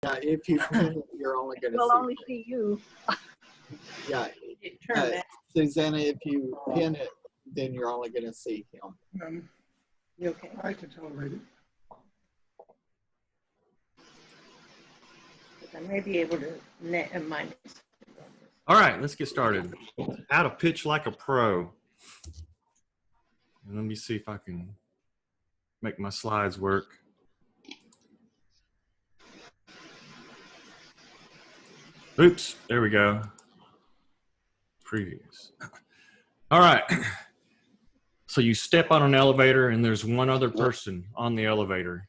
Yeah, if you pin it, you're only going to We'll see. only see you. Yeah, Turn that. Susanna, if you pin it, then you're only going to see him. You okay? I can tolerate it. I may be able to net minus. All right, let's get started. How to pitch like a pro. And let me see if I can make my slides work. Oops, there we go. Previous. All right. So you step on an elevator and there's one other person on the elevator.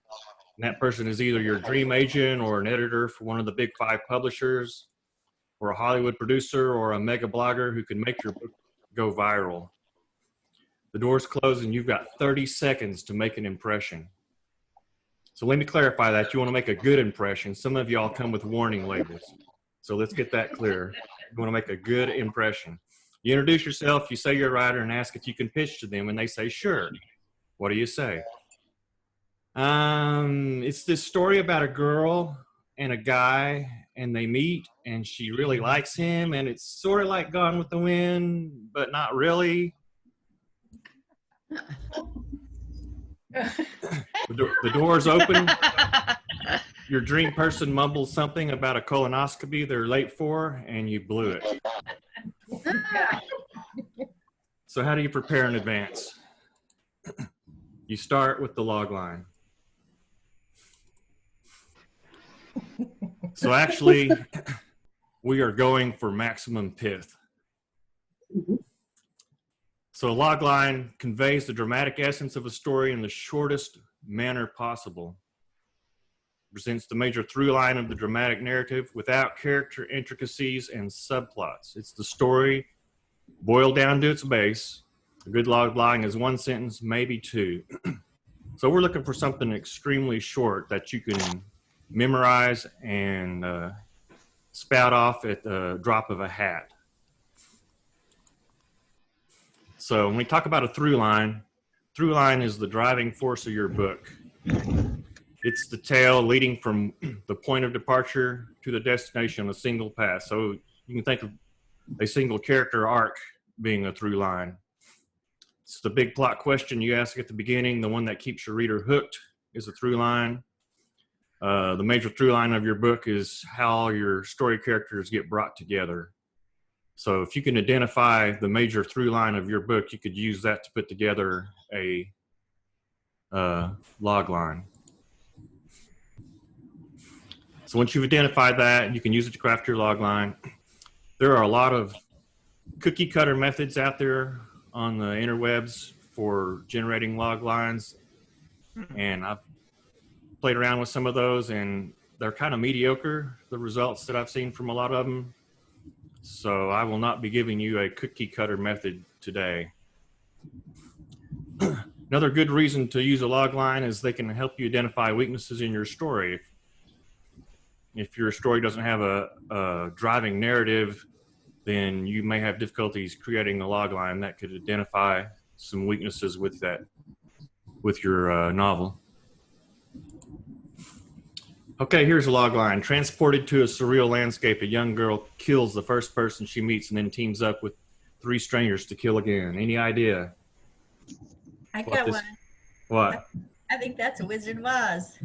And that person is either your dream agent or an editor for one of the big 5 publishers, or a Hollywood producer or a mega blogger who can make your book go viral. The doors close and you've got 30 seconds to make an impression. So let me clarify that. You want to make a good impression. Some of y'all come with warning labels. So let's get that clear. You want to make a good impression. You introduce yourself, you say you're a writer, and ask if you can pitch to them, and they say, sure. What do you say? It's this story about a girl and a guy, and they meet, and she really likes him, and it's sort of like Gone with the Wind, but not really. The doors open. Your dream person mumbles something about a colonoscopy they're late for, and you blew it. So how do you prepare in advance? You start with the log line. So actually, we are going for maximum pith. So a log line conveys the dramatic essence of a story in the shortest manner possible. Presents the major through line of the dramatic narrative without character intricacies and subplots. It's the story boiled down to its base. A good log line is 1 sentence, maybe 2. So we're looking for something extremely short that you can memorize and spout off at the drop of a hat. So when we talk about a through line is the driving force of your book. It's the tale leading from the point of departure to the destination, a single path. So you can think of a single character arc being a through line. It's the big plot question you ask at the beginning, the one that keeps your reader hooked is a through line. The major through line of your book is how your story characters get brought together. So if you can identify the major through line of your book, you could use that to put together a log line. So once you've identified that, you can use it to craft your log line. There are a lot of cookie cutter methods out there on the interwebs for generating log lines. And I've played around with some of those, and they're kind of mediocre, the results that I've seen from a lot of them. So I will not be giving you a cookie cutter method today. Another good reason to use a log line is they can help you identify weaknesses in your story. If your story doesn't have a driving narrative, then you may have difficulties creating a log line that could identify some weaknesses with your novel. Okay, here's a log line. Transported to a surreal landscape, a young girl kills the first person she meets and then teams up with 3 strangers to kill again. Any idea? I got one. What? I think that's a Wizard of Oz.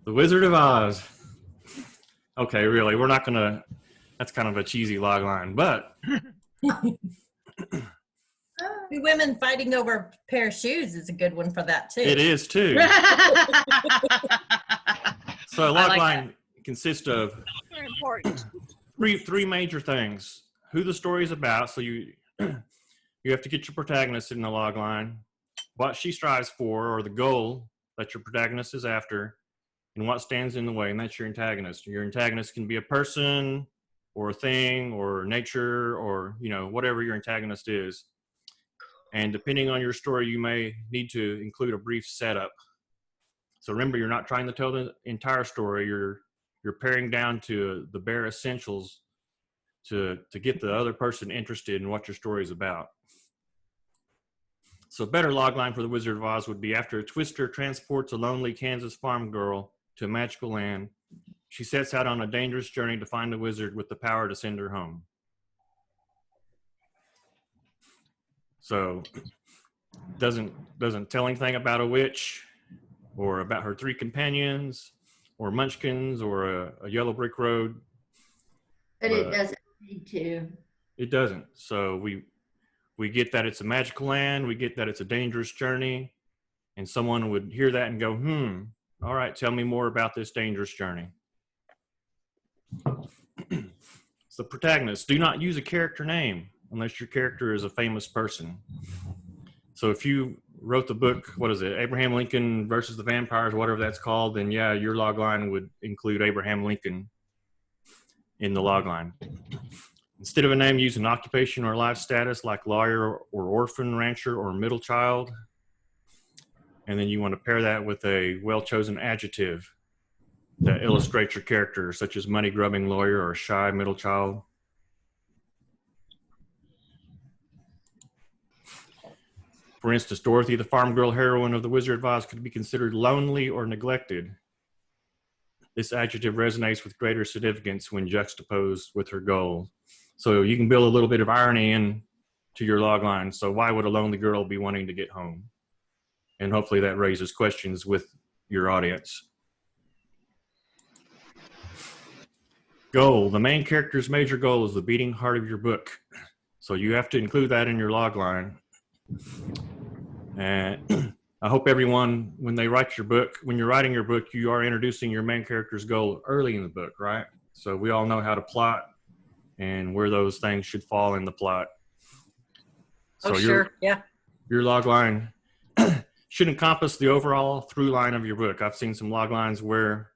The Wizard of Oz. Okay, really, we're not gonna, that's kind of a cheesy log line, but. 2 women fighting over a pair of shoes is a good one for that too. It is too. So a log line consists of Very important. three major things. Who the story is about, so you have to get your protagonist in the log line, what she strives for, or the goal that your protagonist is after, and what stands in the way, and that's your antagonist. Your antagonist can be a person, or a thing, or nature, or whatever your antagonist is. And depending on your story, you may need to include a brief setup. So remember, you're not trying to tell the entire story. You're paring down to the bare essentials to get the other person interested in what your story is about. So a better logline for the Wizard of Oz would be: after a twister transports a lonely Kansas farm girl to a magical land, she sets out on a dangerous journey to find a wizard with the power to send her home. So doesn't tell anything about a witch or about her 3 companions or munchkins or a yellow brick road. But it doesn't need to. It doesn't. So we get that it's a magical land. We get that it's a dangerous journey. And someone would hear that and go, all right, tell me more about this dangerous journey. So protagonists, do not use a character name unless your character is a famous person. So if you wrote the book, what is it, Abraham Lincoln versus the Vampires, whatever that's called, then yeah, your logline would include Abraham Lincoln in the logline. Instead of a name, use an occupation or life status like lawyer or orphan, rancher, or middle child. And then you want to pair that with a well-chosen adjective that illustrates your character, such as money-grubbing lawyer or shy middle child. For instance, Dorothy, the farm girl heroine of The Wizard of Oz, could be considered lonely or neglected. This adjective resonates with greater significance when juxtaposed with her goal. So you can build a little bit of irony into your logline. So why would a lonely girl be wanting to get home? And hopefully that raises questions with your audience. Goal. The main character's major goal is the beating heart of your book. So you have to include that in your logline. And I hope everyone, when they write your book, when you're writing your book, you are introducing your main character's goal early in the book, right? So we all know how to plot and where those things should fall in the plot. So sure. Yeah. Your logline should encompass the overall through line of your book. I've seen some loglines where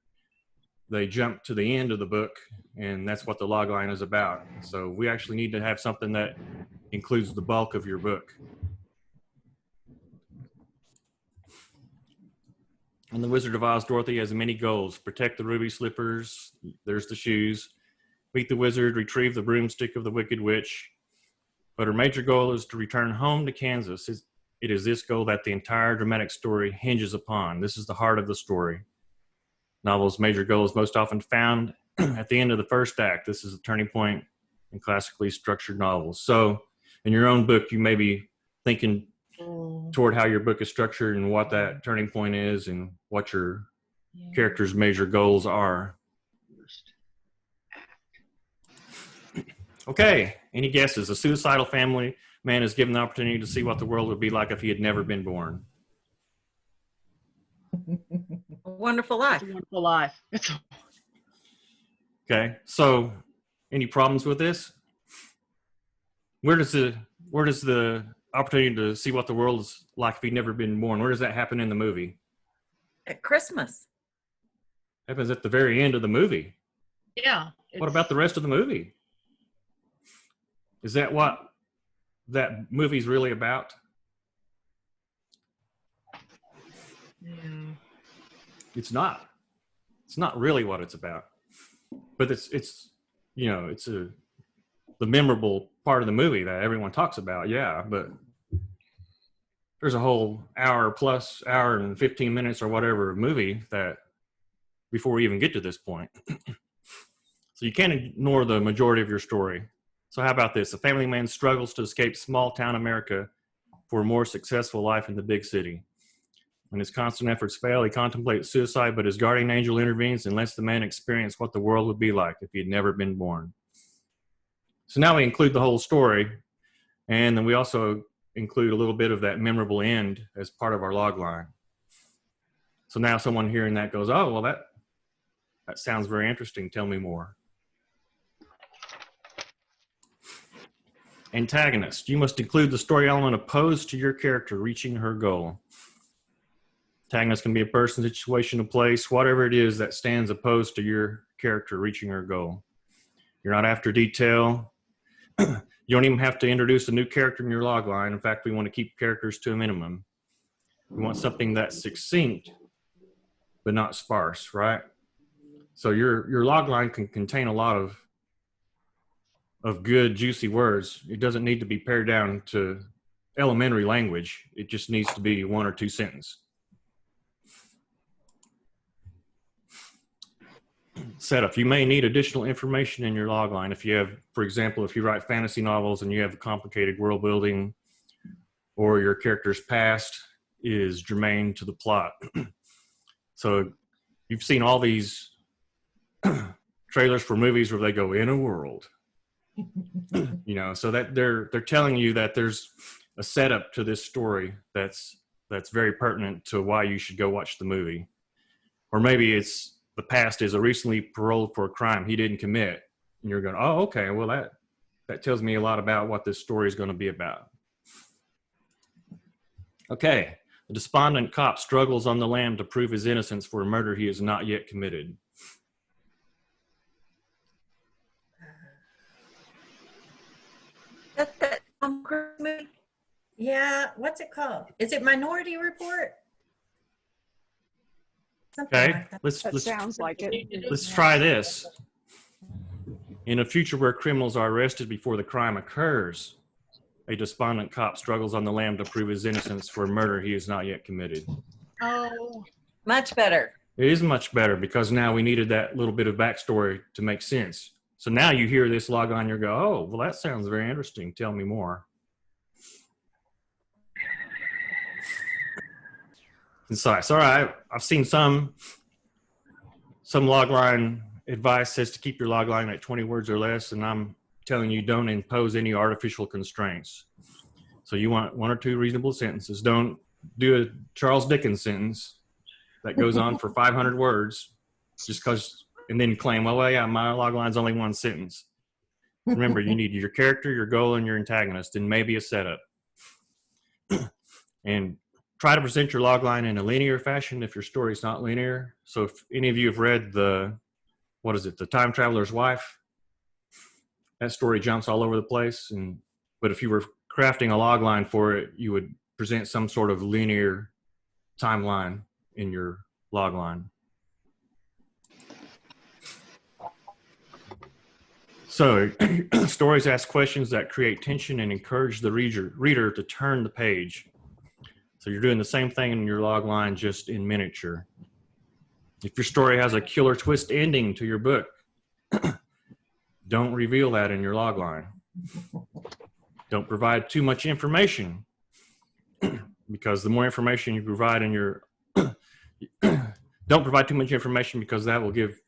they jump to the end of the book, and that's what the logline is about. So we actually need to have something that includes the bulk of your book. In The Wizard of Oz, Dorothy has many goals: protect the ruby slippers, there's the shoes, beat the wizard, retrieve the broomstick of the Wicked Witch. But her major goal is to return home to Kansas. It is this goal that the entire dramatic story hinges upon. This is the heart of the story. Novel's major goal is most often found at the end of the first act. This is a turning point in classically structured novels. So in your own book, you may be thinking toward how your book is structured and what that turning point is and what your character's major goals are. Okay, any guesses? A suicidal family man is given the opportunity to see what the world would be like if he had never been born. A Wonderful Life. It's a Wonderful Life. Okay, so any problems with this? Where does the opportunity to see what the world is like if he'd never been born, where does that happen in the movie? At Christmas. Happens at the very end of the movie. Yeah. What about the rest of the movie? Is that what that movie's really about? It's not. It's not really what it's about. But it's you know, it's the memorable part of the movie that everyone talks about, yeah, but there's a whole hour and 15 minutes or whatever movie that before we even get to this point. So you can't ignore the majority of your story. So how about this? A family man struggles to escape small town America for a more successful life in the big city. When his constant efforts fail, he contemplates suicide, but his guardian angel intervenes and lets the man experience what the world would be like if he had never been born. So now we include the whole story, and then we also include a little bit of that memorable end as part of our log line. So now someone hearing that goes, oh, well, that sounds very interesting. Tell me more. Antagonist. You must include the story element opposed to your character reaching her goal. Antagonist can be a person, situation, a place, whatever it is that stands opposed to your character reaching her goal. You're not after detail. You don't even have to introduce a new character in your log line. In fact, we want to keep characters to a minimum. We want something that's succinct, but not sparse, right? So your log line can contain a lot of good, juicy words. It doesn't need to be pared down to elementary language. It just needs to be 1 or 2 sentences. Setup. You may need additional information in your logline. If you have, for example, if you write fantasy novels and you have complicated world building, or your character's past is germane to the plot. So you've seen all these trailers for movies where they go in a world, so that they're telling you that there's a setup to this story that's very pertinent to why you should go watch the movie. Or maybe it's the past is a recently paroled for a crime he didn't commit, and you're going, oh, okay, well that tells me a lot about what this story is going to be about. Okay, the despondent cop struggles on the lam to prove his innocence for a murder he has not yet committed. That's that Tom Cruise movie. Yeah, what's it called? Is it Minority Report? Something Okay, like that. That sounds like it. let's try this. In a future where criminals are arrested before the crime occurs, a despondent cop struggles on the lam to prove his innocence for a murder he has not yet committed. Oh, Much better. It is much better because now we needed that little bit of backstory to make sense. So now you hear this logline, you go, oh, well, that sounds very interesting. Tell me more. Concise. All right. I've seen some logline advice says to keep your logline at 20 words or less, and I'm telling you, don't impose any artificial constraints. So you want 1 or 2 reasonable sentences. Don't do a Charles Dickens sentence that goes on for 500 words just because, and then claim, well, yeah, my logline's only 1 sentence. Remember, you need your character, your goal, and your antagonist, and maybe a setup. And try to present your logline in a linear fashion if your story's not linear. So if any of you have read The Time Traveler's Wife, that story jumps all over the place. But if you were crafting a logline for it, you would present some sort of linear timeline in your logline. So stories ask questions that create tension and encourage the reader to turn the page. So you're doing the same thing in your logline, just in miniature. If your story has a killer twist ending to your book, don't reveal that in your logline. Don't provide too much information, because the more information you provide in your don't provide too much information, because that will give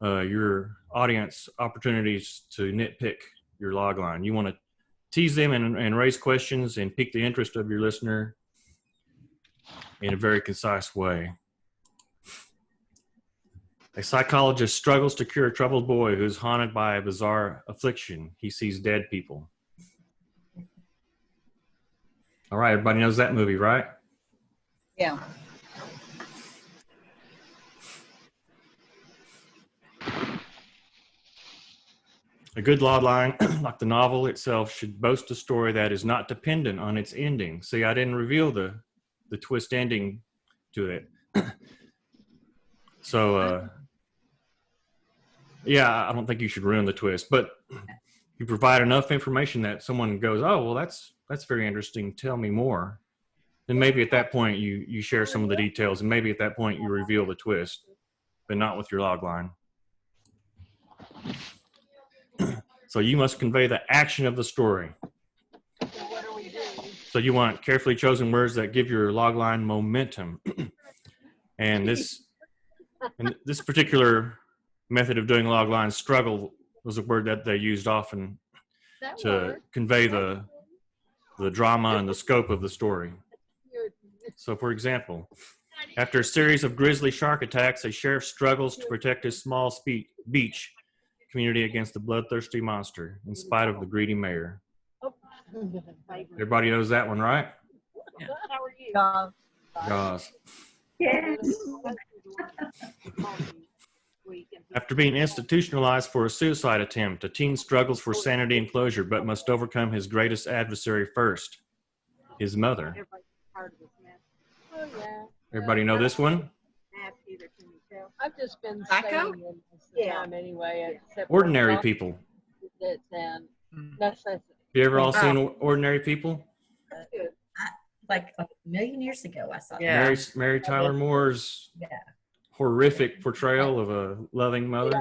your audience opportunities to nitpick your logline. You want to tease them and raise questions and pique the interest of your listener in a very concise way. A psychologist struggles to cure a troubled boy who is haunted by a bizarre affliction. He sees dead people. All right, everybody knows that movie, right? yeah. A good logline, like the novel itself, should boast a story that is not dependent on its ending. See, I didn't reveal the twist ending to it. So, yeah, I don't think you should ruin the twist, but you provide enough information that someone goes, oh, well, that's very interesting. Tell me more. Then maybe at that point you share some of the details, and maybe at that point you reveal the twist, but not with your logline. So you must convey the action of the story. So you want carefully chosen words that give your logline momentum. And this particular method of doing logline, struggle, was a word that they used often to convey the drama and the scope of the story. So, for example, after a series of grisly shark attacks, a sheriff struggles to protect his small beach community against the bloodthirsty monster, in spite of the greedy mayor. Everybody knows that one, right? Yeah. How are you? Jaws. Yes. After being institutionalized for a suicide attempt, a teen struggles for sanity and closure, but must overcome his greatest adversary first, his mother. Everybody know this one? I've just been Psycho? saying this time anyway. Except Ordinary people. and necessity. You ever all seen Ordinary People? Like a million years ago, I saw that. Yeah. Mary Tyler Moore's Yeah. horrific portrayal of a loving mother.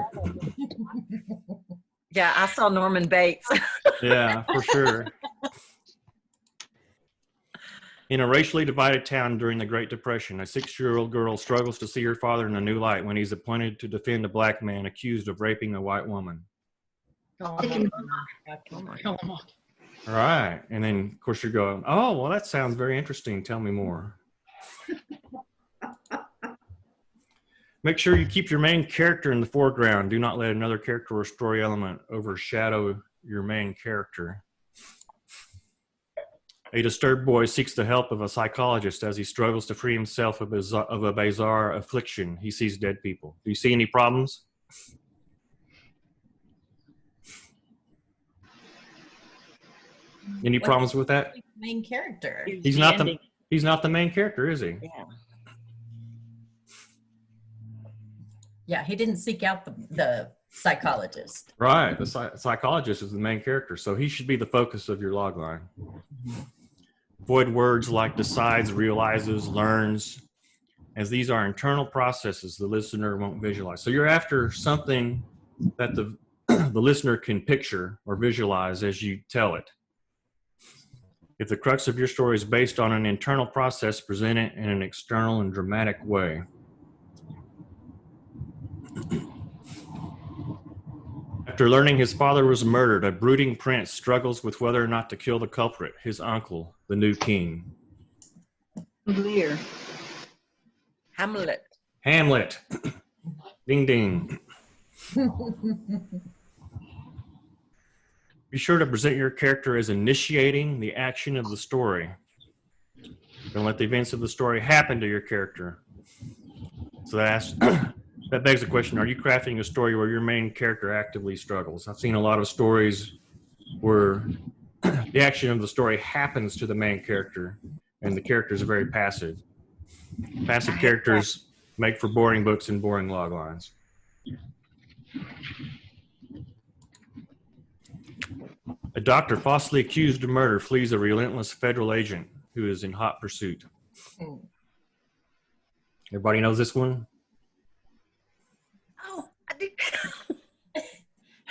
Yeah, I saw Norman Bates. Yeah, for sure. In a racially divided town during the Great Depression, a 6-year-old girl struggles to see her father in a new light when he's appointed to defend a black man accused of raping a white woman. All right. And then, of course, you're going, oh, well, that sounds very interesting. Tell me more. Make sure you keep your main character in the foreground. Do not let another character or story element overshadow your main character. A disturbed boy seeks the help of a psychologist as he struggles to free himself of a bizarre affliction. He sees dead people. Do you see any problems? Any problems with that? Main character. He's not the main character, is he? Yeah. Yeah, he didn't seek out the psychologist. Right. The psychologist is the main character, so he should be the focus of your logline. Avoid words like decides, realizes, learns, as these are internal processes the listener won't visualize. So you're after something that the listener can picture or visualize as you tell it. If the crux of your story is based on an internal process, present it in an external and dramatic way. After learning his father was murdered, a brooding prince struggles with whether or not to kill the culprit, his uncle, the new king. Lear. Hamlet. Hamlet. Ding, ding. Be sure to present your character as initiating the action of the story. Don't let the events of the story happen to your character. So that begs the question, are you crafting a story where your main character actively struggles? I've seen a lot of stories where the action of the story happens to the main character and the characters are very passive. Passive characters make for boring books and boring log lines. A doctor falsely accused of murder flees a relentless federal agent who is in hot pursuit. Everybody knows this one? Oh, I did.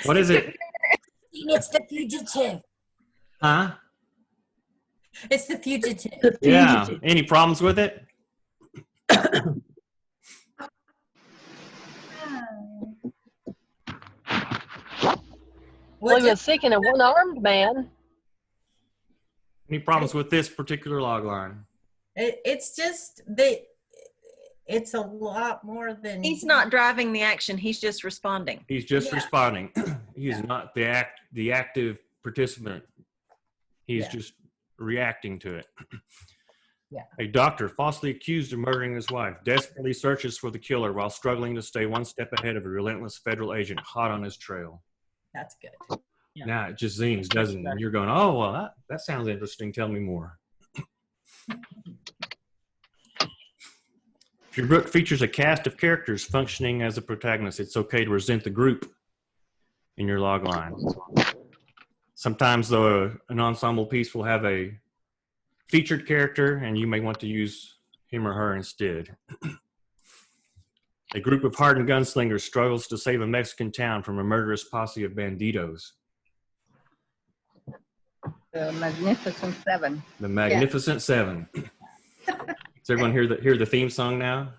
What is it? It's The Fugitive. Huh? It's The Fugitive. Yeah. Any problems with it? Well, he was seeking a one-armed man. Any problems with this particular log line? It's just it's a lot more than He's not driving the action. He's just responding. He's just responding. He's not the active participant. He's just reacting to it. Yeah. A doctor falsely accused of murdering his wife desperately searches for the killer while struggling to stay one step ahead of a relentless federal agent hot on his trail. That's good. Yeah. Now it just zings, doesn't it? And you're going, oh, well, that sounds interesting. Tell me more. If your book features a cast of characters functioning as a protagonist, it's okay to present the group in your log line. Sometimes, though, an ensemble piece will have a featured character, and you may want to use him or her instead. A group of hardened gunslingers struggles to save a Mexican town from a murderous posse of banditos. The Magnificent Seven. The Magnificent Seven. Does everyone hear the theme song now?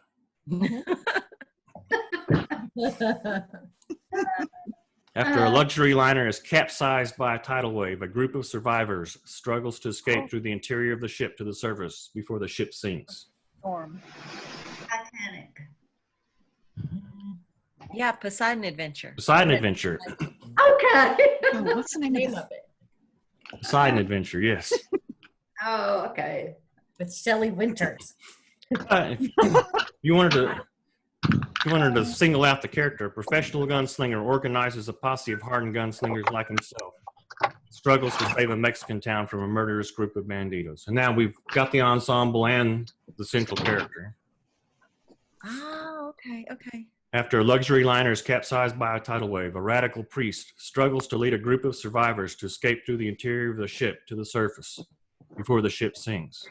After a luxury liner is capsized by a tidal wave, a group of survivors struggles to escape through the interior of the ship to the surface before the ship sinks. Storm. Titanic. Yeah, Poseidon Adventure. Poseidon Adventure. Okay. Oh, what's the name Name of of it Poseidon Adventure, yes. Oh, okay. with Shelley Winters. If you wanted to single out the character, a professional gunslinger organizes a posse of hardened gunslingers like himself, struggles to save a Mexican town from a murderous group of banditos. And now we've got the ensemble and the central character. Oh, okay. After a luxury liner is capsized by a tidal wave, a radical priest struggles to lead a group of survivors to escape through the interior of the ship to the surface. before the ship sinks.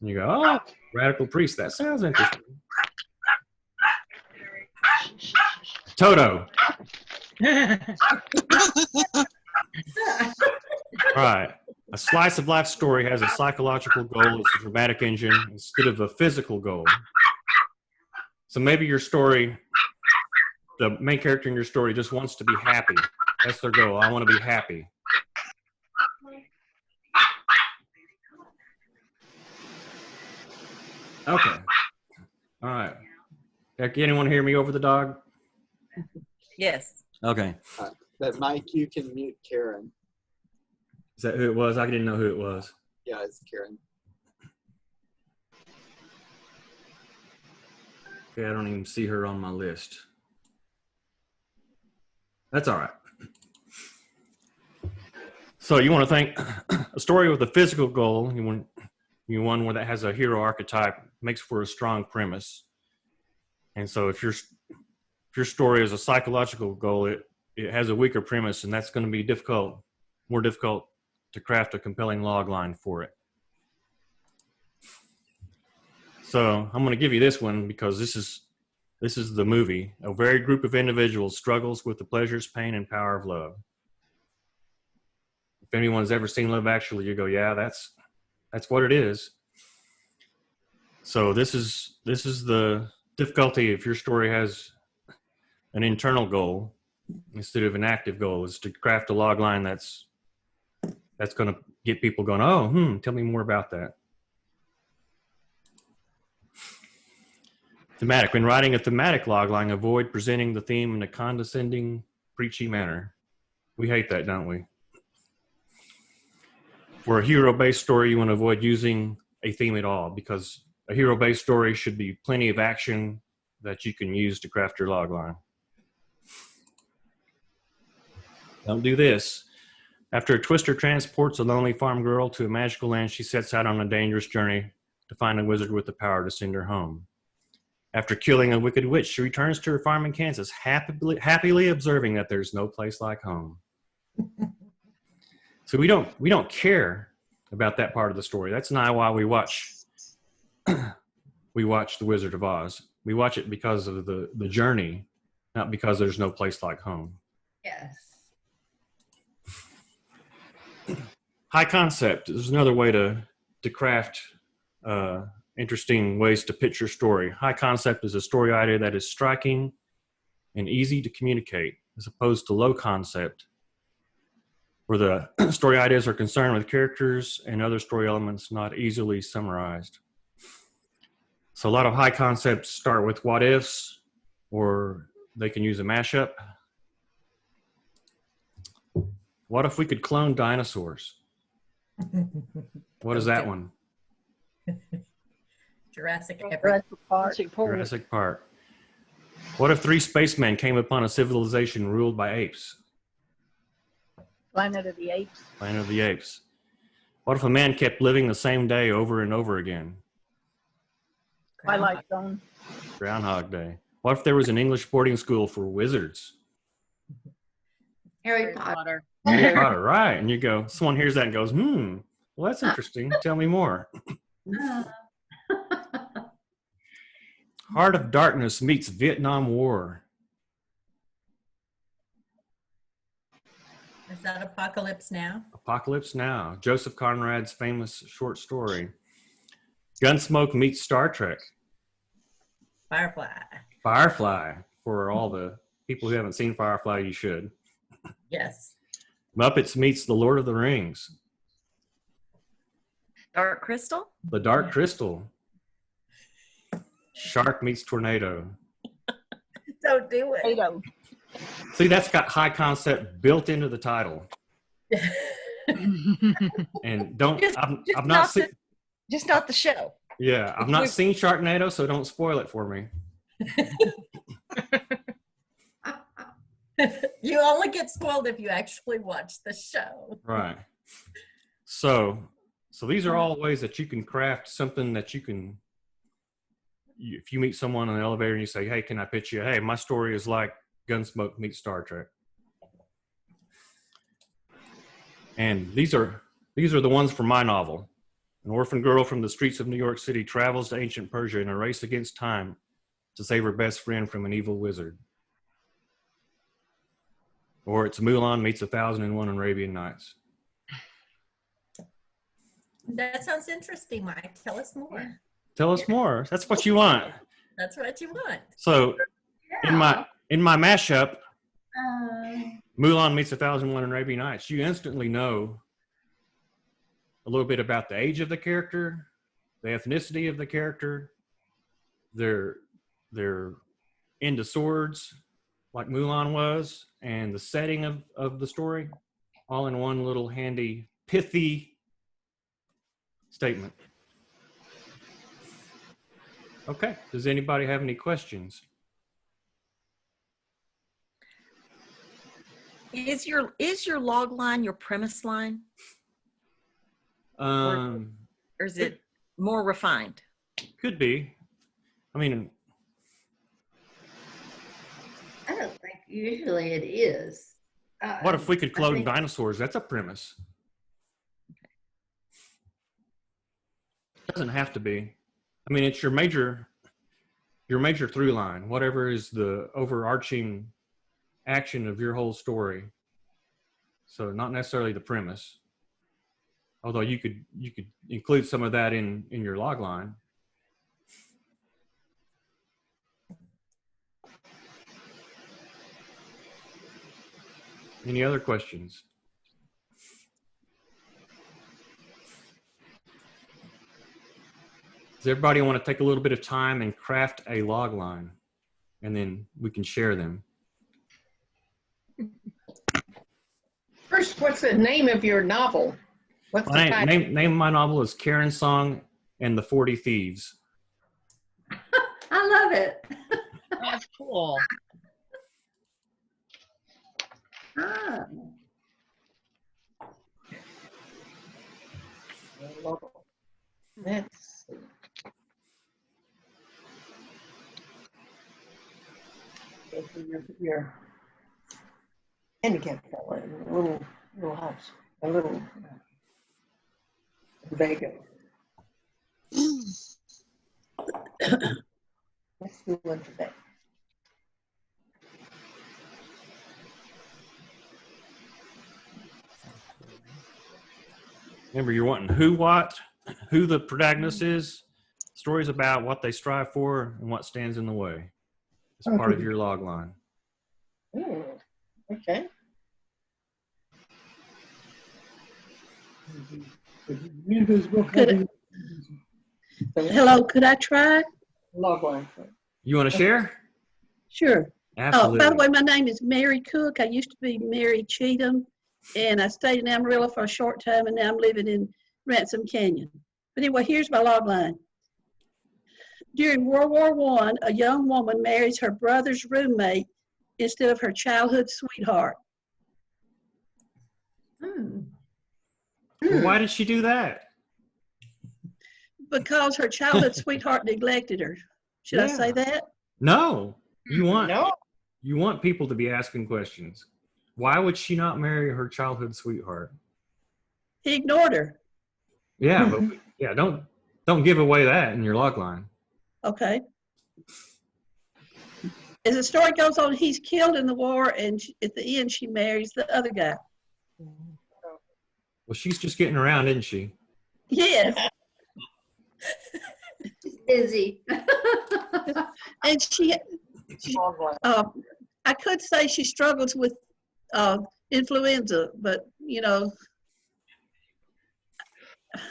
And you go, oh, radical priest. That sounds interesting. Toto. Right. A slice of life story has a psychological goal as a dramatic engine instead of a physical goal. So maybe your story, the main character in your story just wants to be happy. That's their goal. I want to be happy. Okay. All right. Can anyone hear me over the dog? Yes. Okay. But Mike, you can mute Karen. Is that who it was? I didn't know who it was. Yeah, it's Karen. Okay, I don't even see her on my list. That's all right. So you want to think a story with a physical goal, you want one where that has a hero archetype, makes for a strong premise. And so if your story is a psychological goal, it has a weaker premise, and that's going to be more difficult to craft a compelling log line for it. So I'm going to give you this one because this is the movie. A varied group of individuals struggles with the pleasures, pain, and power of love. If anyone's ever seen Love Actually, you go, yeah, that's what it is. So this is the difficulty if your story has an internal goal instead of an active goal, is to craft a log line that's going to get people going, oh, tell me more about that. Thematic. When writing a thematic logline, avoid presenting the theme in a condescending, preachy manner. We hate that, don't we? For a hero-based story, you want to avoid using a theme at all, because a hero-based story should be plenty of action that you can use to craft your logline. Don't do this. After a twister transports a lonely farm girl to a magical land, she sets out on a dangerous journey to find a wizard with the power to send her home. After killing a wicked witch, she returns to her farm in Kansas, happily observing that there's no place like home. So we don't care about that part of the story. That's not why we watch The Wizard of Oz. We watch it because of the journey, not because there's no place like home. Yes. High concept is another way to craft interesting ways to pitch your story. High concept is a story idea that is striking and easy to communicate, as opposed to low concept, where the story ideas are concerned with characters and other story elements not easily summarized. So a lot of high concepts start with what ifs, or they can use a mashup. What if we could clone dinosaurs? What is that one? Jurassic Jurassic Park. What if 3 spacemen came upon a civilization ruled by apes? Planet of the Apes. Planet of the Apes. What if a man kept living the same day over and over again? Twilight Zone. Groundhog Day. What if there was an English boarding school for wizards? Harry Potter. Harry Potter, right. And you go, someone hears that and goes, well, that's interesting. Tell me more. Heart of Darkness meets Vietnam War. Is that Apocalypse Now? Apocalypse Now. Joseph Conrad's famous short story. Gunsmoke meets Star Trek. Firefly. Firefly. For all the people who haven't seen Firefly, you should. Yes. Muppets meets The Lord of the Rings. Dark Crystal? The Dark Crystal. Shark meets Tornado. Don't do it. Potato. See, that's got high concept built into the title. And I've not seen. Just not the show. Yeah, I've not seen Sharknado, so don't spoil it for me. You only get spoiled if you actually watch the show. Right. So these are all ways that you can craft something that you can. If you meet someone in an elevator and you say, "Hey, can I pitch you? Hey, my story is like Gunsmoke meets Star Trek." And these are These are the ones from my novel. An orphan girl from the streets of New York City travels to ancient Persia in a race against time to save her best friend from an evil wizard. Or it's Mulan meets 1001 Arabian Nights. That sounds interesting, Mike. Tell us more. Tell us more. That's what you want. That's what you want. So in my mashup, Uh, Mulan meets 1001 Arabian Nights, you instantly know a little bit about the age of the character, the ethnicity of the character, they're into swords like Mulan was, and the setting of the story, all in one little handy, pithy statement. Okay, does anybody have any questions? Is your log line your premise line, or is it more refined? Could be. I mean, I don't think usually it is. what if we could I clone think- dinosaurs? That's a premise. Doesn't have to be. I mean, it's your major through line, whatever is the overarching action of your whole story. So not necessarily the premise. Although you could include some of that in your log line. Any other questions? Does everybody want to take a little bit of time and craft a log line? And then we can share them. First, what's the name of your novel? What's the title? Name of my novel is Karen's Song and the 40 Thieves. I love it. That's cool. Ah, Let's see. Go to your handicap fellow in a little house, a little Vega. Let's do one today. Remember, you're wanting who the protagonist is, stories about what they strive for, and what stands in the way. It's part of your log line. Okay. Hello, could I try? Log line. You want to share? Sure. Absolutely. Oh, by the way, my name is Mary Cook. I used to be Mary Cheatham, and I stayed in Amarillo for a short time, and now I'm living in Ransom Canyon. But anyway, here's my log line. During World War I, a young woman marries her brother's roommate instead of her childhood sweetheart. Well, why did she do that? Because her childhood sweetheart neglected her. Should I say that? No. You No. want people to be asking questions. Why would she not marry her childhood sweetheart? He ignored her. Yeah, but yeah, don't give away that in your log line. Okay. As the story goes on, he's killed in the war, and at the end, she marries the other guy. Well, she's just getting around, isn't she? Yes. she's busy. And she Log line. I could say she struggles with influenza, but you know,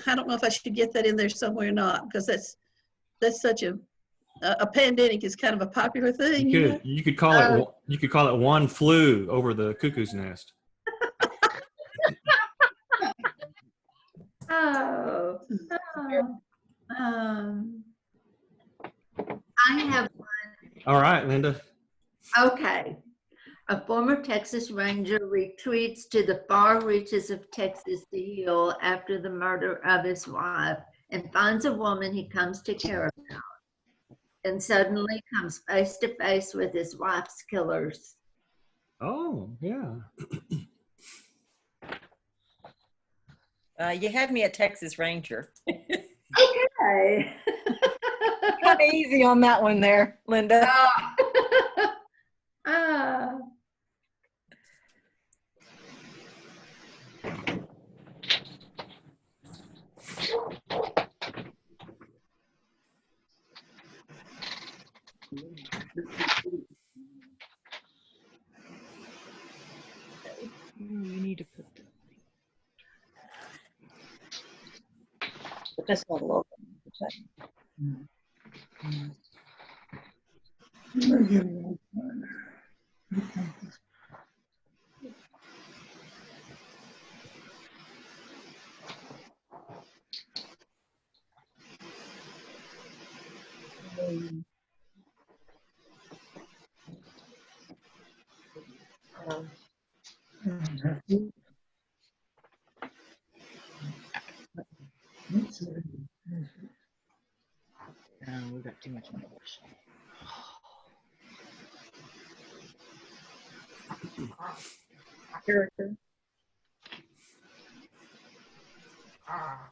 I don't know if I should get that in there somewhere or not, because that's such a pandemic is kind of a popular thing. You could call it one flew over the cuckoo's nest. Oh. I have one. All right, Linda. Okay. A former Texas Ranger retreats to the far reaches of Texas to heal after the murder of his wife and finds a woman he comes to care about, and suddenly comes face to face with his wife's killers. Oh, yeah. You had me at Texas Ranger. Okay. Kind of easy on that one there, Linda. Ah. You need to put the But that's not a log. we got too much numbers. Character. I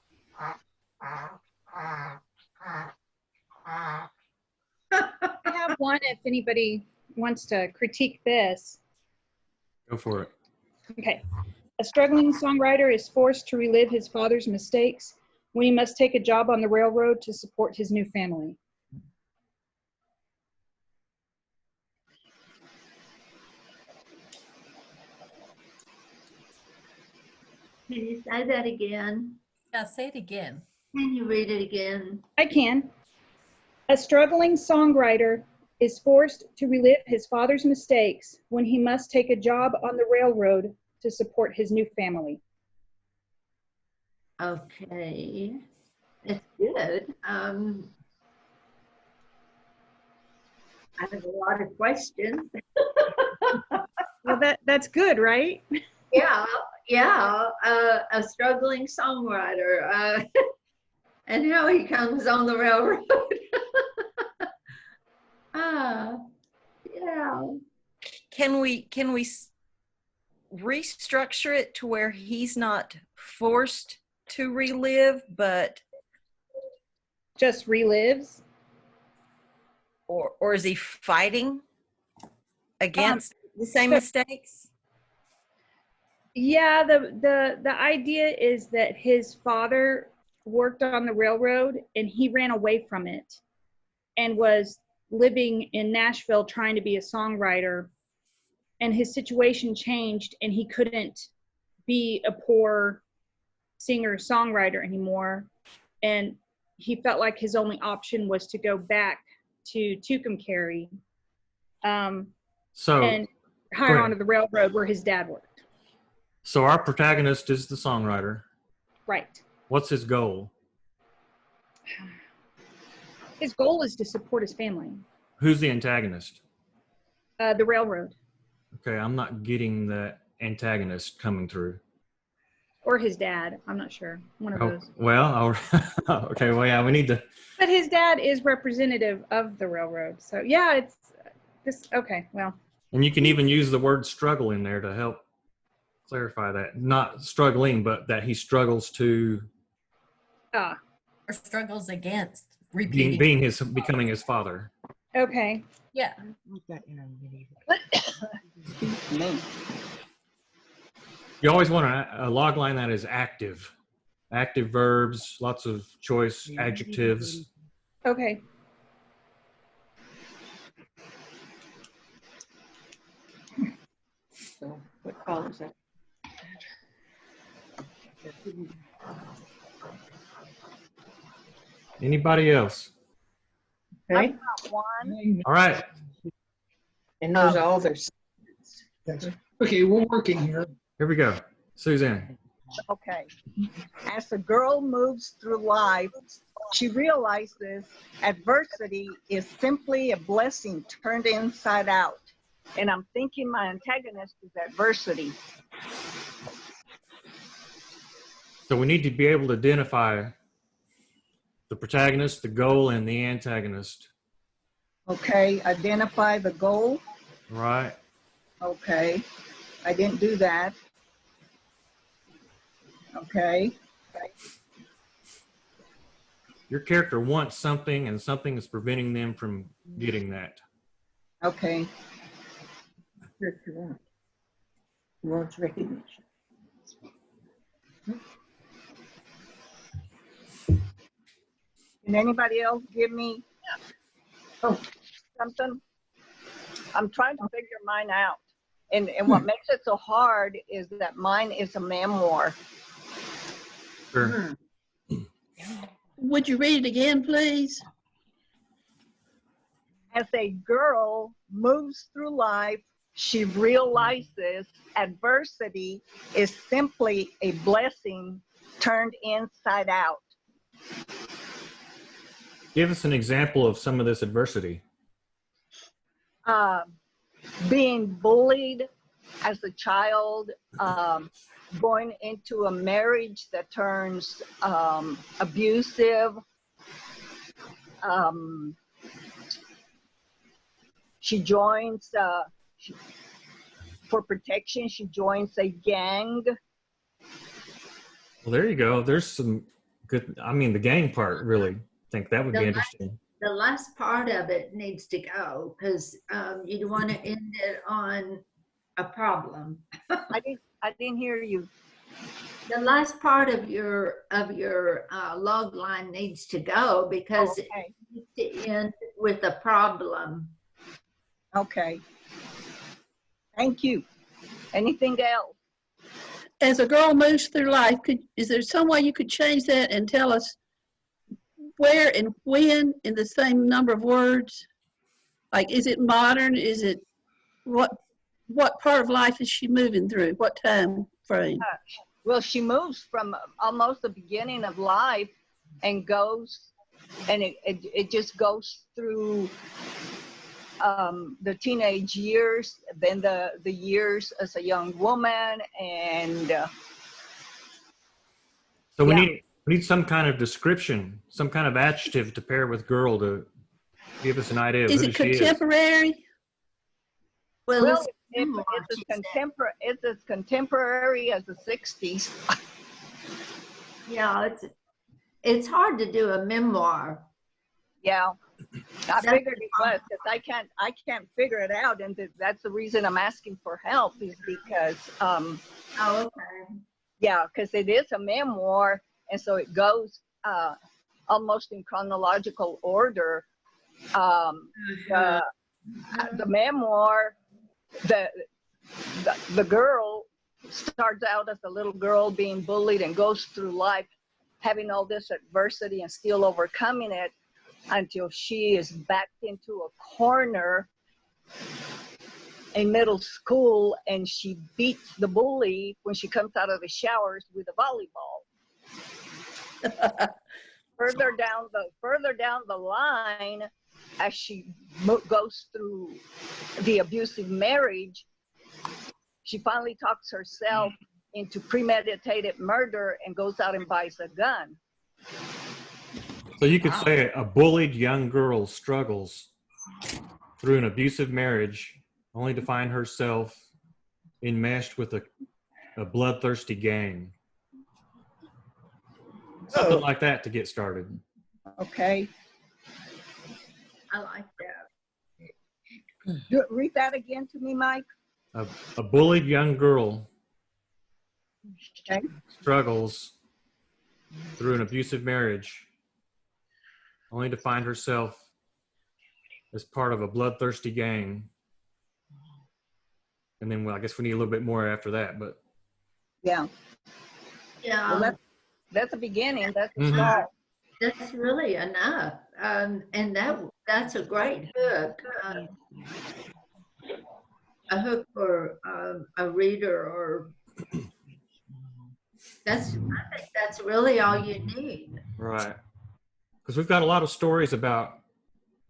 have one if anybody wants to critique this. Go for it. Okay. A struggling songwriter is forced to relive his father's mistakes when he must take a job on the railroad to support his new family. Can you say that again? Yeah, say it again. Can you read it again? I can. A struggling songwriter is forced to relive his father's mistakes when he must take a job on the railroad to support his new family. Okay, that's good. I have a lot of questions. Well, that's good, right? Yeah, a struggling songwriter, and how he comes on the railroad. Yeah. Can we restructure it to where he's not forced to relive, but Just relives. or is he fighting against the same mistakes? Yeah, the idea is that his father worked on the railroad and he ran away from it and was living in Nashville trying to be a songwriter, and his situation changed and he couldn't be a poor singer songwriter anymore, and he felt like his only option was to go back to Tucumcari So, and hire onto the railroad where his dad worked. so our protagonist is the songwriter. Right. What's his goal? His goal is to support his family. Who's the antagonist? The railroad. Okay, I'm not getting that antagonist coming through. Or his dad. I'm not sure. One of those. Well, okay, well, yeah, we need to. But his dad is representative of the railroad. So, yeah, it's this. Okay, well. And you can even use the word struggle in there to help clarify that. Not struggling, but that he struggles to. Or struggles against repeating. Becoming his father. Okay. Yeah. You always want a log line that is active. Active verbs, lots of choice adjectives. Okay. So what color is that? Anybody else? Okay. One. All right. And those are all their. Okay, we're working here. Here we go. Suzanne. Okay. As the girl moves through life, she realizes adversity is simply a blessing turned inside out. And I'm thinking my antagonist is adversity. So we need to be able to identify the protagonist, the goal, and the antagonist. Okay, identify the goal. Right. Okay, I didn't do that. Okay, Your character wants something, and something is preventing them from getting that. Okay. What you want? He wants recognition. Can anybody else give me something? I'm trying to figure mine out. And what makes it so hard is that mine is a memoir. Sure. Would you read it again, please? As a girl moves through life, she realizes adversity is simply a blessing turned inside out. Give us an example of some of this adversity. Being bullied as a child, going into a marriage that turns abusive. She joins, for protection, she joins a gang. Well, there you go. There's some good, I mean, the gang part, really. I think that would be interesting. The last part of it needs to go because you want to end it on a problem. I didn't hear you. The last part of your log line needs to go because it needs to end with a problem. Okay. Thank you. Anything else? As a girl moves through life, is there some way you could change that and tell us where and when in the same number of words? Like, is it modern? Is it what part of life is she moving through? What time frame? Well, she moves from almost the beginning of life and goes, and it just goes through the teenage years, then the years as a young woman, and so we need some kind of description, some kind of adjective to pair with girl to give us an idea of Is who it she is. contemporary? well, it's as contemporary as the 60s. Yeah, it's hard to do a memoir. Yeah, I figured it was because I can't figure it out, and that's the reason I'm asking for help is because yeah, because it is a memoir, and so it goes almost in chronological order. The memoir, the girl starts out as a little girl being bullied and goes through life having all this adversity and still overcoming it until she is backed into a corner in middle school, and she beats the bully when she comes out of the showers with a volleyball. Further down the line, as she goes through the abusive marriage, she finally talks herself into premeditated murder and goes out and buys a gun. So you could say a bullied young girl struggles through an abusive marriage only to find herself enmeshed with a bloodthirsty gang. Something like that to get started. Okay. I like that. Read that again to me, Mike. A bullied young girl Okay. struggles through an abusive marriage only to find herself as part of a bloodthirsty gang. And then, well, I guess we need a little bit more after that, but. Yeah. Yeah. Well, that's the beginning. That's the start. That's really enough. And that's a great hook. A hook for a reader, or I think that's really all you need. Right. Because we've got a lot of stories about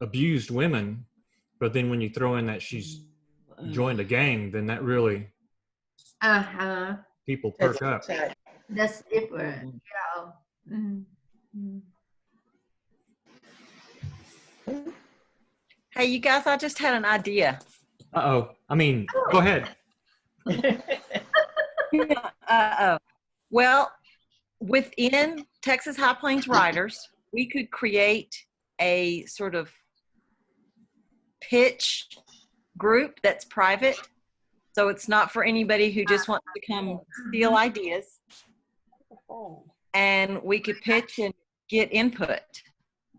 abused women, but then when you throw in that she's joined a gang, then that really people perk up. That's different. Yeah. Mm-hmm. Hey, you guys, I just had an idea. Uh-oh. I mean, go ahead. Uh-oh. Well, within Texas High Plains Riders, we could create a sort of pitch group that's private. So it's not for anybody who just wants to come steal ideas. And we could pitch and get input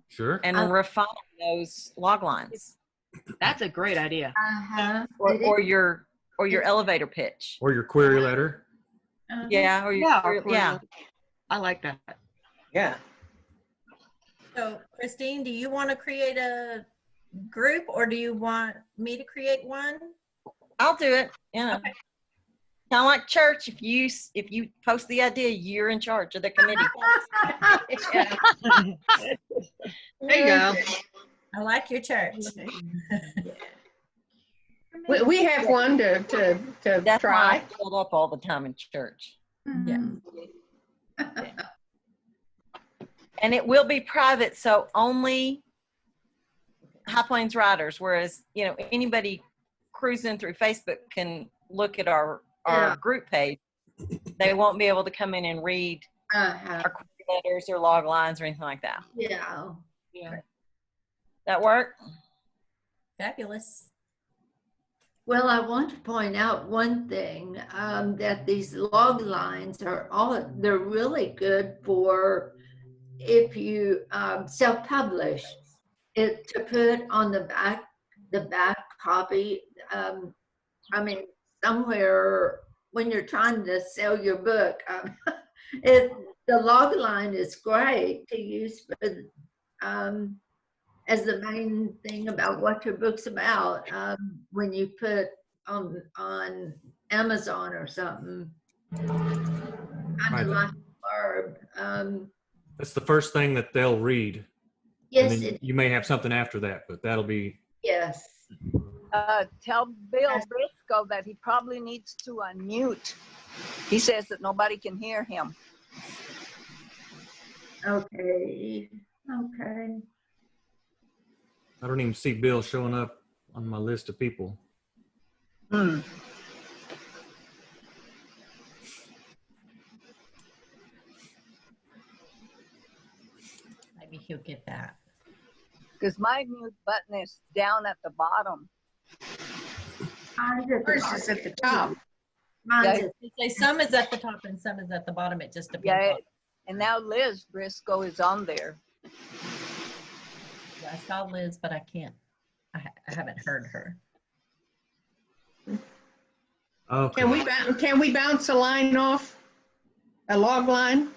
Sure. and refine those log lines. That's a great idea. Or your elevator pitch. Or your query letter. Yeah, or your yeah. I like that. Yeah. So, Christine, do you want to create a group or do you want me to create one? I'll do it. Yeah. Okay. Kind of like church. If you post the idea, you're in charge of the committee. There you go. I like your church. We have one to That's try. why I filled up all the time in church. Yeah. And it will be private, so only High Plains Riders, whereas, anybody cruising through Facebook can look at our group page. They won't be able to come in and read our query letters or log lines or anything like that. Yeah. That work? Fabulous. Well, I want to point out one thing, that these log lines they're really good for if you self-publish it, to put on the back copy. Somewhere when you're trying to sell your book, the log line is great to use as the main thing about what your book's about, when you put on Amazon or something. Kind of like a blurb. That's the first thing that they'll read. Yes. And then you may have something after that, but that'll be. Yes. Tell Bill Briscoe that he probably needs to unmute. He says that nobody can hear him. Okay. I don't even see Bill showing up on my list of people. Maybe he'll get that. Because my mute button is down at the bottom. Hers is at the top. Say some is at the top and some is at the bottom. It just depends. Yeah, and now Liz Briscoe is on there. I saw Liz, but I can't. I haven't heard her. Okay. Can we bounce a line off? A log line?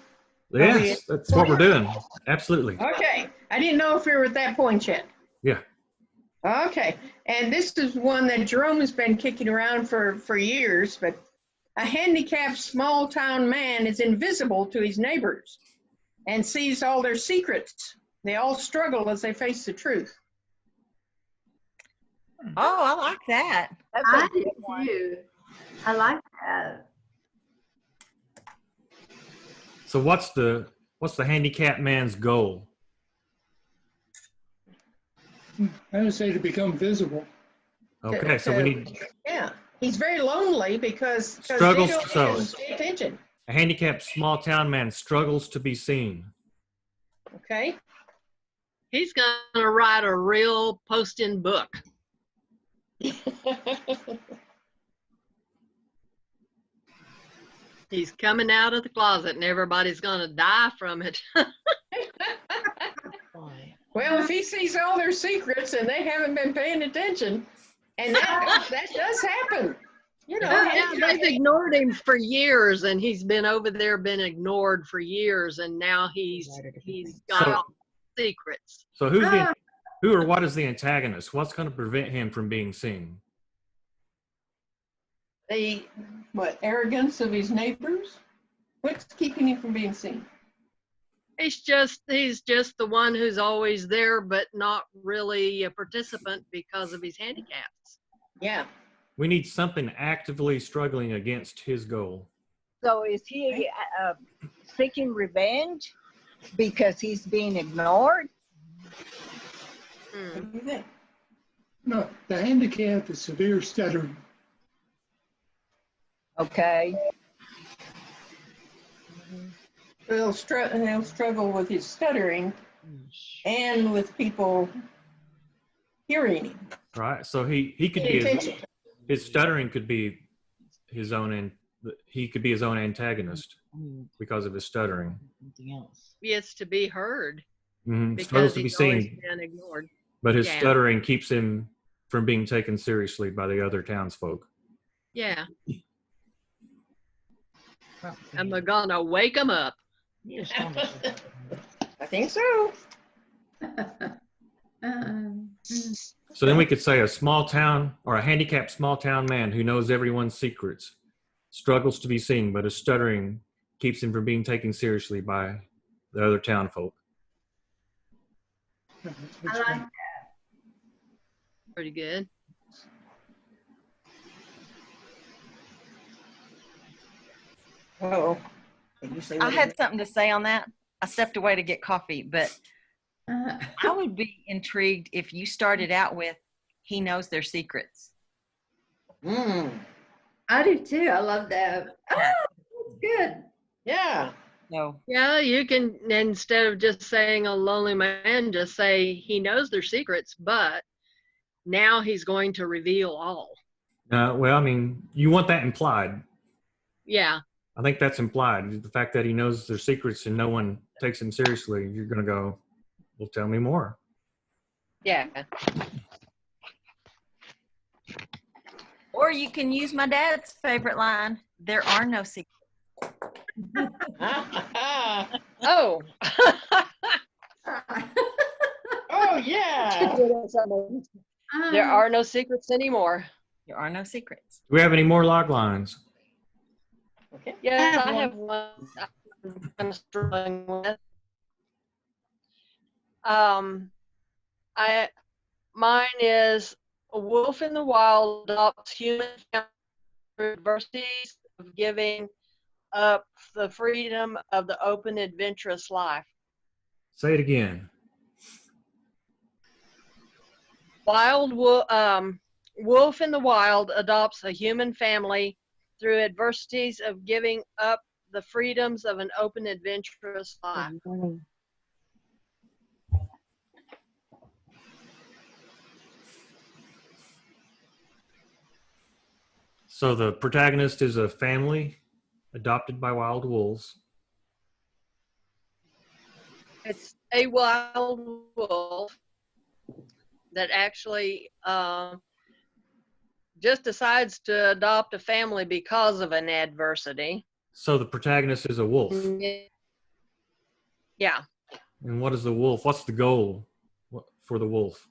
Yes, that's what we're doing. Absolutely. Okay. I didn't know if we were at that point yet. Yeah. Okay. And this is one that Jerome has been kicking around for years, but a handicapped small town man is invisible to his neighbors and sees all their secrets. They all struggle as they face the truth. Oh, I like that. I do too. I like that. So what's the handicapped man's goal? I would say to become visible. Okay, so we need. Yeah, he's very lonely because Struggles. they don't pay attention. A handicapped small town man struggles to be seen. Okay. He's gonna write a real posting book. He's coming out of the closet and everybody's gonna die from it. Well, if he sees all their secrets and they haven't been paying attention, and that does happen. Yeah, they've ignored him for years, and he's been over there, been ignored for years, and now he's got all the secrets. So who or what is the antagonist? What's going to prevent him from being seen? The arrogance of his neighbors? What's keeping him from being seen? He's just the one who's always there, but not really a participant because of his handicaps. Yeah. We need something actively struggling against his goal. So is he seeking revenge because he's being ignored? What do you think? No, the handicap is severe stuttering. Okay. He'll struggle with his stuttering and with people hearing him. Right. So he could be his stuttering could be his own, and he could be his own antagonist because of his stuttering. He is to be heard Struggles because to be he's always seen, been ignored. but his Yeah. stuttering keeps him from being taken seriously by the other townsfolk. Yeah. Am I gonna wake him up? I think so. So then we could say a small town or a handicapped small town man who knows everyone's secrets, struggles to be seen, but his stuttering keeps him from being taken seriously by the other townfolk. I like that. Pretty good. Oh. I had something to say on that. I stepped away to get coffee, but I would be intrigued if you started out with, he knows their secrets. I do too. I love that. Oh, that's good. Yeah. No. Yeah, you can, instead of just saying a lonely man, just say he knows their secrets, but now he's going to reveal all. Well, I mean, you want that implied. Yeah. I think that's implied. The fact that he knows their secrets and no one takes him seriously, you're going to go, well, tell me more. Yeah. Or you can use my dad's favorite line, there are no secrets. Oh. Oh, yeah. There are no secrets anymore. There are no secrets. Do we have any more log lines? Okay. Yes, I have one I'm struggling with. Mine is a wolf in the wild adopts human adversities of giving up the freedom of the open, adventurous life. Say it again. Wolf in the wild adopts a human family through adversities of giving up the freedoms of an open, adventurous life. So the protagonist is a family adopted by wild wolves. It's a wild wolf that actually just decides to adopt a family because of an adversity. So the protagonist is a wolf. Yeah. And what is the wolf? What's the goal for the wolf?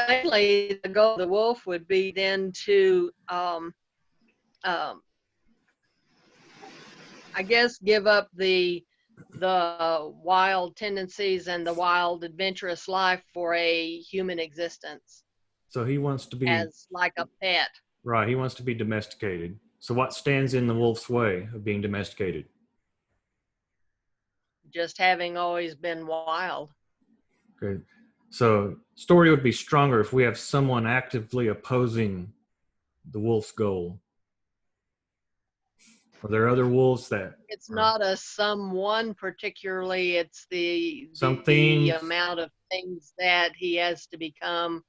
Mainly, the goal of the wolf would be then to, I guess, give up the wild tendencies and the wild adventurous life for a human existence. So he wants to be as like a pet. Right. He wants to be domesticated. So what stands in the wolf's way of being domesticated? Just having always been wild. Okay. So story would be stronger if we have someone actively opposing the wolf's goal. Are there other wolves that? It's not a someone particularly, it's the amount of things that he has to become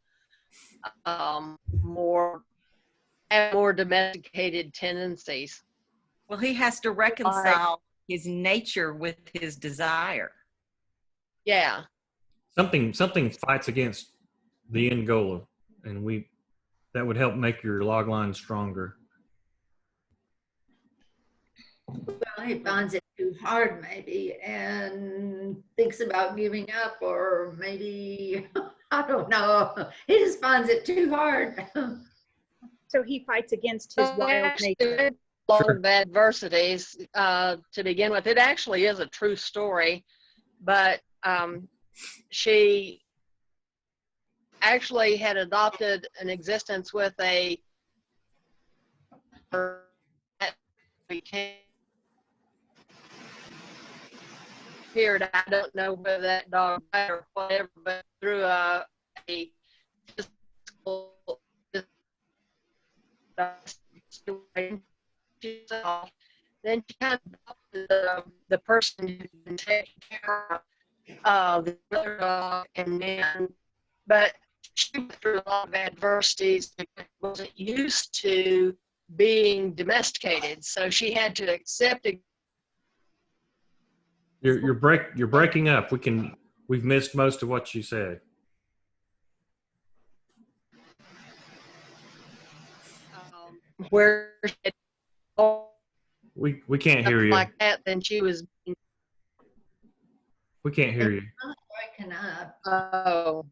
more domesticated tendencies. Well, he has to reconcile his nature with his desire. Yeah. Something fights against the end goal, and that would help make your log line stronger. Well, he finds it too hard maybe and thinks about giving up, or maybe, I don't know, he just finds it too hard. So he fights against his wild nature. A lot of adversities to begin with. It actually is a true story, but she actually had adopted an existence with a period. I don't know whether that dog died or whatever, but through a physical Then she kind of the person who's been taking care of the other dog, and then, but she went through a lot of adversities and wasn't used to being domesticated, so she had to accept it. You're breaking up. We've missed most of what you said. Where We can't hear you. like that, then she was. We can't hear you. Breaking up. Oh,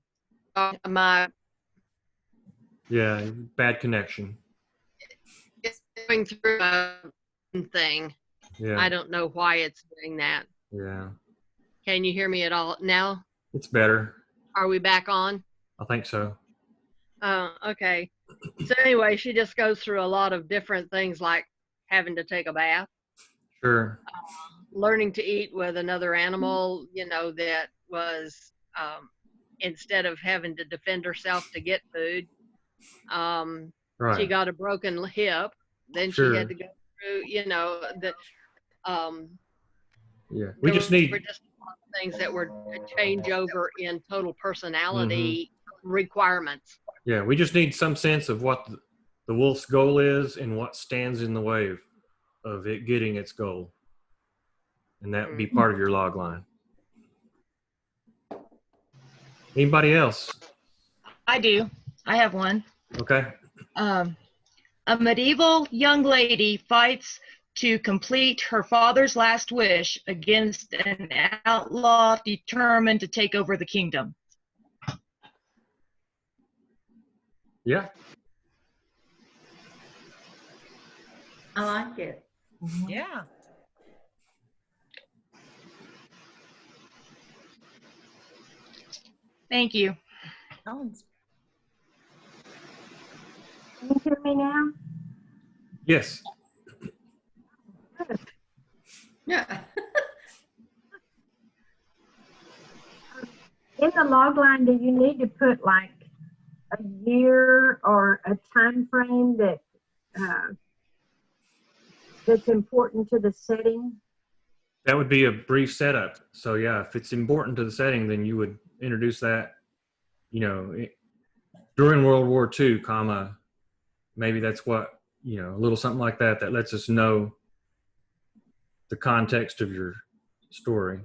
my. Yeah, bad connection. It's going through a thing. Yeah. I don't know why it's doing that. Yeah. Can you hear me at all now? It's better. Are we back on? I think so. Okay. So anyway, she just goes through a lot of different things like having to take a bath, Sure. learning to eat with another animal, that was, instead of having to defend herself to get food. Right. She got a broken hip. Then Sure. she had to go through, Yeah. We just need things that were a changeover in total personality requirements. Yeah, we just need some sense of what the wolf's goal is and what stands in the way of it getting its goal. And that would be part of your log line. Anybody else? I do. I have one. Okay. A medieval young lady fights to complete her father's last wish against an outlaw determined to take over the kingdom. Yeah. I like it. Yeah. Thank you. Can you hear me now? Yes. Yeah. In the log line, do you need to put like a year or a time frame that that's important to the setting? That would be a brief setup. So yeah, if it's important to the setting, then you would introduce that, during World War II, maybe that's what, a little something like that that lets us know the context of your story.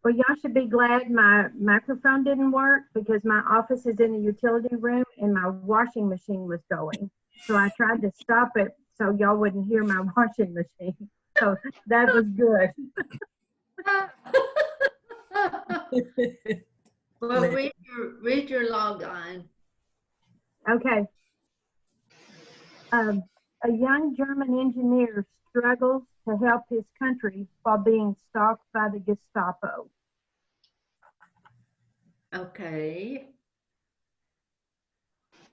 Well, y'all should be glad my microphone didn't work because my office is in the utility room and my washing machine was going. So I tried to stop it so y'all wouldn't hear my washing machine. So that was good. Well, read your log line. Okay. A young German engineer struggles to help his country while being stalked by the Gestapo. Okay.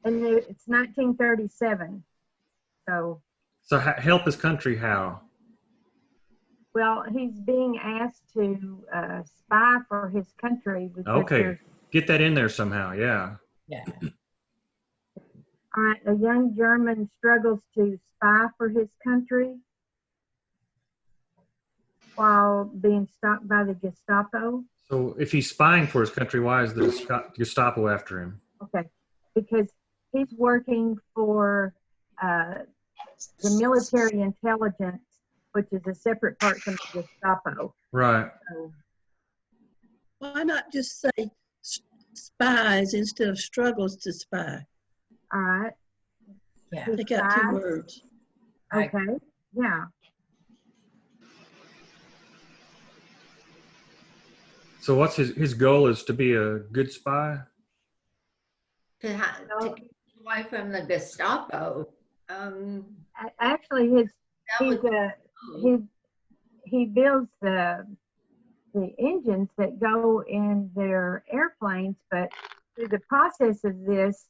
And it's 1937. So Help his country how? well, he's being asked to spy for his country. Okay. Get that in there somehow. Yeah. Yeah. All right. A young German struggles to spy for his country while being stalked by the Gestapo. So if he's spying for his country, why is the Gestapo after him? Okay. Because he's working for the military intelligence, which is a separate part from the Gestapo. Right. So, why not just say spies instead of struggles to spy? all right. Yeah. Take out two words. Okay. Yeah. So what's his goal is to be a good spy? To keep away from the Gestapo. Actually, he builds the engines that go in their airplanes, but through the process of this,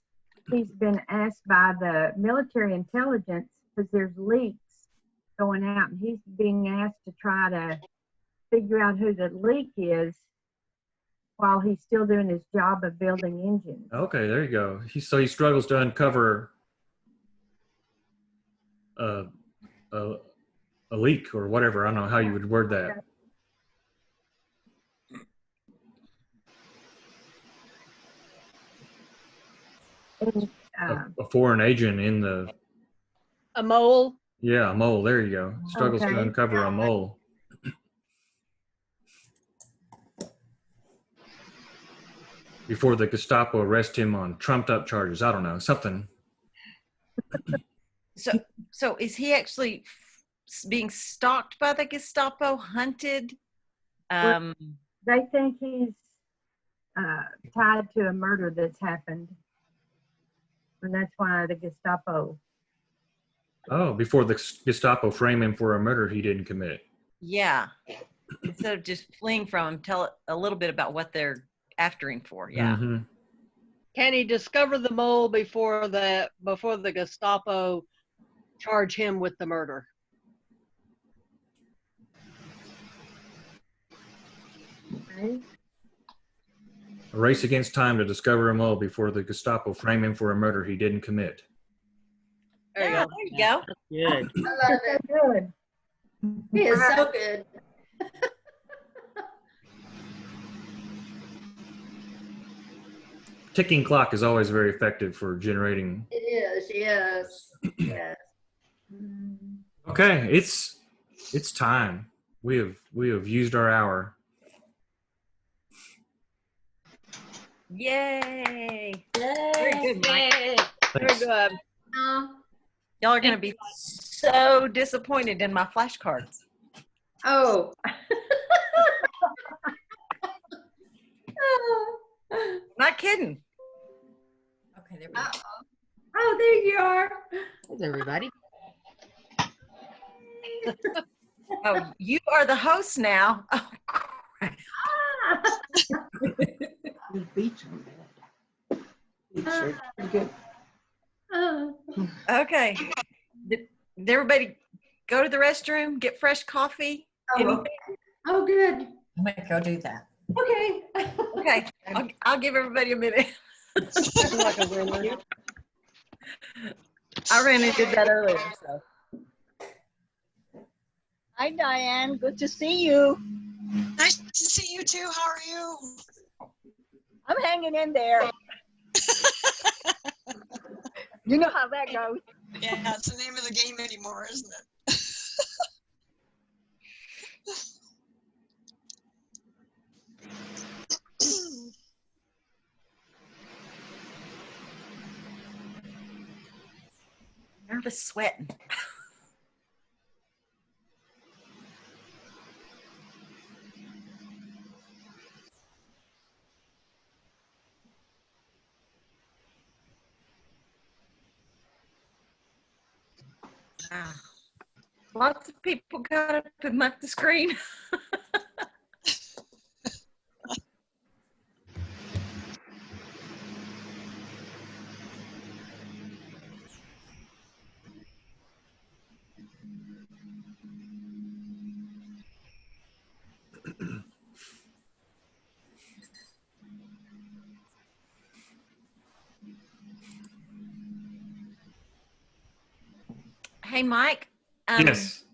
he's been asked by the military intelligence because there's leaks going out, and he's being asked to try to figure out who the leak is while he's still doing his job of building engines. Okay, there you go. He struggles to uncover a leak or whatever. I don't know how you would word that. A foreign agent in the. A mole. Yeah, a mole. There you go. Struggles Okay. to uncover a mole. Before the Gestapo arrest him on trumped-up charges. I don't know, something. So is he actually being stalked by the Gestapo, hunted? They think he's tied to a murder that's happened. And that's why the Gestapo. Oh, before the Gestapo frame him for a murder he didn't commit. Yeah. Instead of just fleeing from him, tell a little bit about what they're after him for. Yeah. Mm-hmm. Can he discover the mole before the Gestapo charge him with the murder? Okay. A race against time to discover a mole before the Gestapo frame him for a murder he didn't commit. There you Yeah, go. there you go. Good. I love it. Good. He is so good. Ticking clock is always very effective for generating. It is, yes. Yes. Okay, it's time. We have used our hour. Yay. Very good, Mike. Very Thanks. good. Y'all are going to be so disappointed in my flashcards. Oh. Not kidding. Okay, there we go. Oh, there you are. There's everybody. Oh, you are the host now. Oh, crap. Okay. Did everybody go to the restroom, get fresh coffee? Oh, oh, good. I'm gonna go do that. Okay. Okay, I'll give everybody a minute. I ran and did that earlier. So. Hi, Diane. Good to see you. Nice to see you too. How are you? I'm hanging in there. You know how that goes. Yeah, it's the name of the game anymore, isn't it? Nervous sweating. Lots of people got up and left the screen. Hey, Mike. Yes.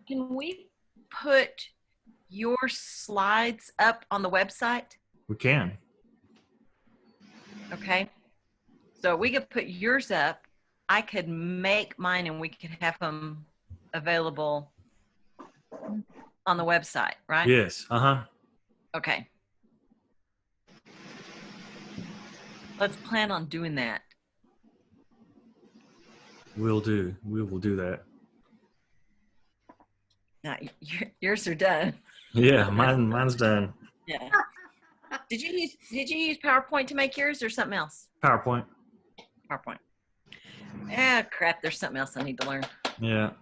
Can we put your slides up on the website? We can. Okay. So we could put yours up. I could make mine and we could have them available on the website, right? Yes. Uh-huh. Okay. Let's plan on doing that. We will do that. Now, yours are done. Yeah, mine's done. Yeah. Did you use PowerPoint to make yours or something else? PowerPoint. PowerPoint. Ah, crap. There's something else I need to learn. Yeah.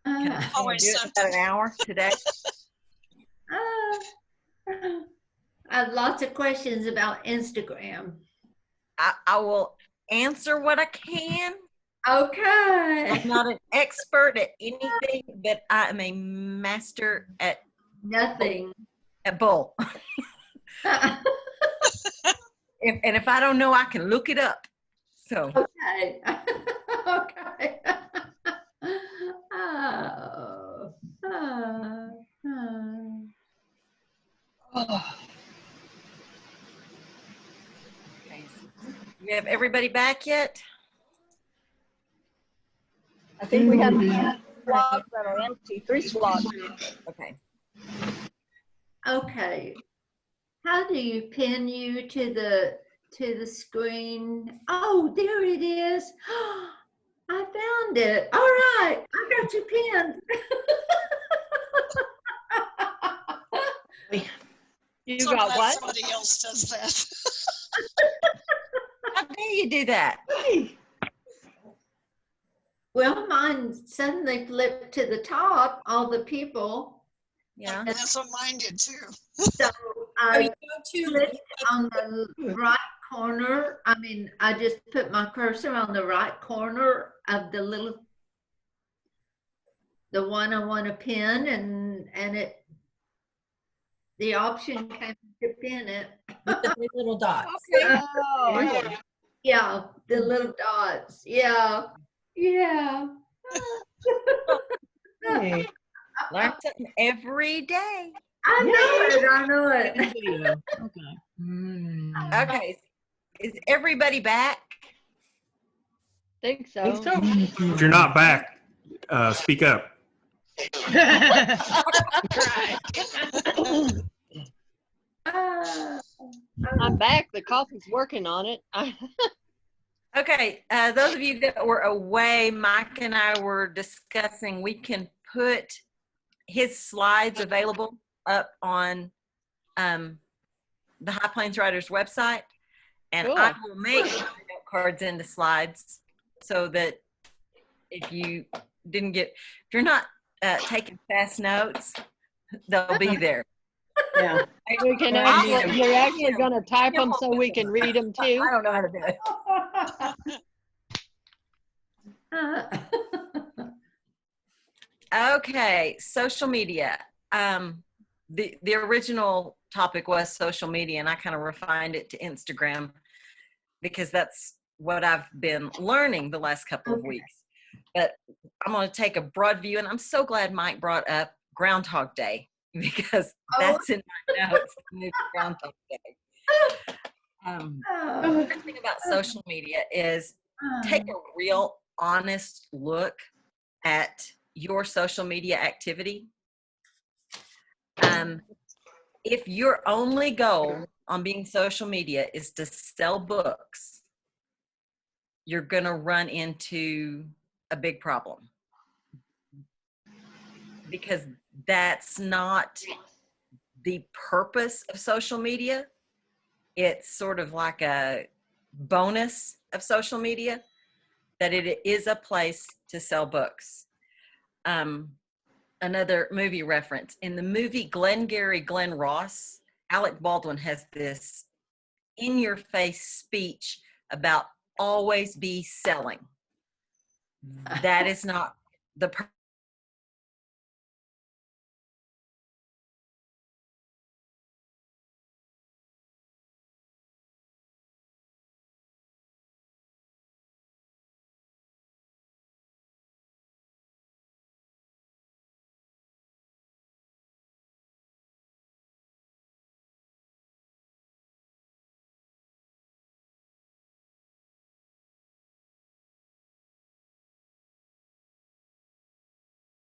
Can I Always do it in about an hour today? I have lots of questions about Instagram. I will answer what I can. Okay. I'm not an expert at anything, but I am a master at nothing. At bull. If I don't know, I can look it up. So okay. Okay. Okay. We have everybody back yet? I think we have slots that are empty, 3 slots. Okay. Okay. How do you pin you to the screen? Oh, there it is. I found it. All right, I got you pinned. You So got glad what? somebody else does that. How dare you do that? Well, mine suddenly flipped to the top, all the people. Yeah. That's what mine did too. So you I go to clicked on the right corner. I mean, I just put my cursor on the right corner of the one I want to pin, and the option came to pin it. with the 3 little dots. Oh, yeah, the little dots. Yeah, yeah. Hey. Learn something every day. I know it. Okay. Okay. Is everybody back? Think so. If you're not back, speak up. I'm back. The coffee's working on it. Okay, those of you that were away, Mike and I were discussing, we can put his slides available up on the High Plains Writers website, and Cool. I will make note cards into slides so that if you're not taking fast notes, they'll be there. Yeah. We can actually, you're actually going to type them so we can read them too. I don't know how to do it. Okay, social media. The original topic was social media, and I kind of refined it to Instagram because that's what I've been learning the last couple of weeks. But I'm going to take a broad view, and I'm so glad Mike brought up Groundhog Day because that's in my notes. Groundhog Day. The first thing about social media is take a real honest look at your social media activity. If your only goal on being social media is to sell books, you're going to run into a big problem because that's not the purpose of social media. It's sort of like a bonus of social media, that it is a place to sell books. Another movie reference. In the movie Glengarry Glen Ross, Alec Baldwin has this in-your-face speech about always be selling. That is not the